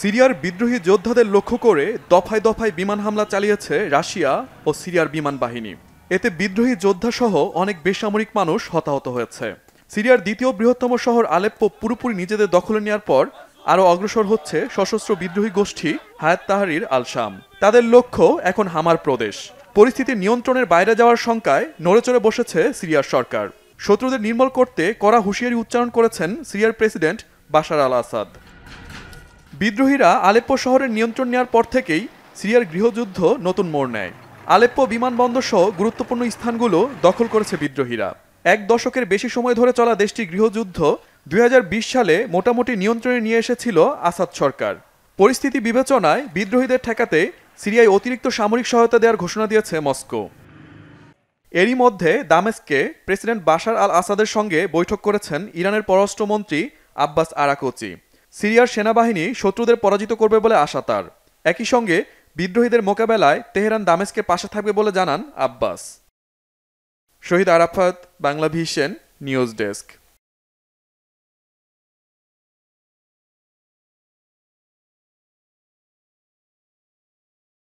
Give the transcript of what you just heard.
সিরিয়ার বিদ্রোহী যোদ্ধাদের লক্ষ্য করে দফায় দফায় বিমান হামলা চালিয়েছে রাশিয়া ও সিরিয়ার বিমান বাহিনী। এতে বিদ্রোহী যোদ্ধাসহ অনেক বেসামরিক মানুষ হতাহত হয়েছে। সিরিয়ার দ্বিতীয় বৃহত্তম শহর আলেপ্পো পুরোপুরি নিজেদের দখলে নেওয়ার পর আরও অগ্রসর হচ্ছে সশস্ত্র বিদ্রোহী গোষ্ঠী হায়াত তাহরির আল শাম। তাদের লক্ষ্য এখন হামার প্রদেশ। পরিস্থিতি নিয়ন্ত্রণের বাইরে যাওয়ার শঙ্কায় নড়েচড়ে বসেছে সিরিয়ার সরকার। শত্রুদের নির্মূল করতে কড়া হুঁশিয়ারি উচ্চারণ করেছেন সিরিয়ার প্রেসিডেন্ট বাশার আল আসাদ। বিদ্রোহীরা আলেপ্পো শহরের নিয়ন্ত্রণ নেওয়ার পর থেকেই সিরিয়ার গৃহযুদ্ধ নতুন মোড় নেয়। আলেপ্পো বিমানবন্দর সহ গুরুত্বপূর্ণ স্থানগুলো দখল করেছে বিদ্রোহীরা। এক দশকের বেশি সময় ধরে চলা দেশটির গৃহযুদ্ধ 2020 সালে মোটামুটি নিয়ন্ত্রণে নিয়ে এসেছিল আসাদ সরকার। পরিস্থিতি বিবেচনায় বিদ্রোহীদের ঠেকাতে সিরিয়ায় অতিরিক্ত সামরিক সহায়তা দেওয়ার ঘোষণা দিয়েছে মস্কো। এরই মধ্যে দামেস্কে প্রেসিডেন্ট বাশার আল আসাদের সঙ্গে বৈঠক করেছেন ইরানের পররাষ্ট্রমন্ত্রী আব্বাস আরাকচি। সিরিয়ার সেনাবাহিনী শত্রুদের পরাজিত করবে বলে আশা তার। একই সঙ্গে বিদ্রোহীদের মোকাবেলায় তেহরান দামেস্কের পাশে থাকবে বলে জানান Abbas. Shahid Arafat, Bangla Vision, news desk.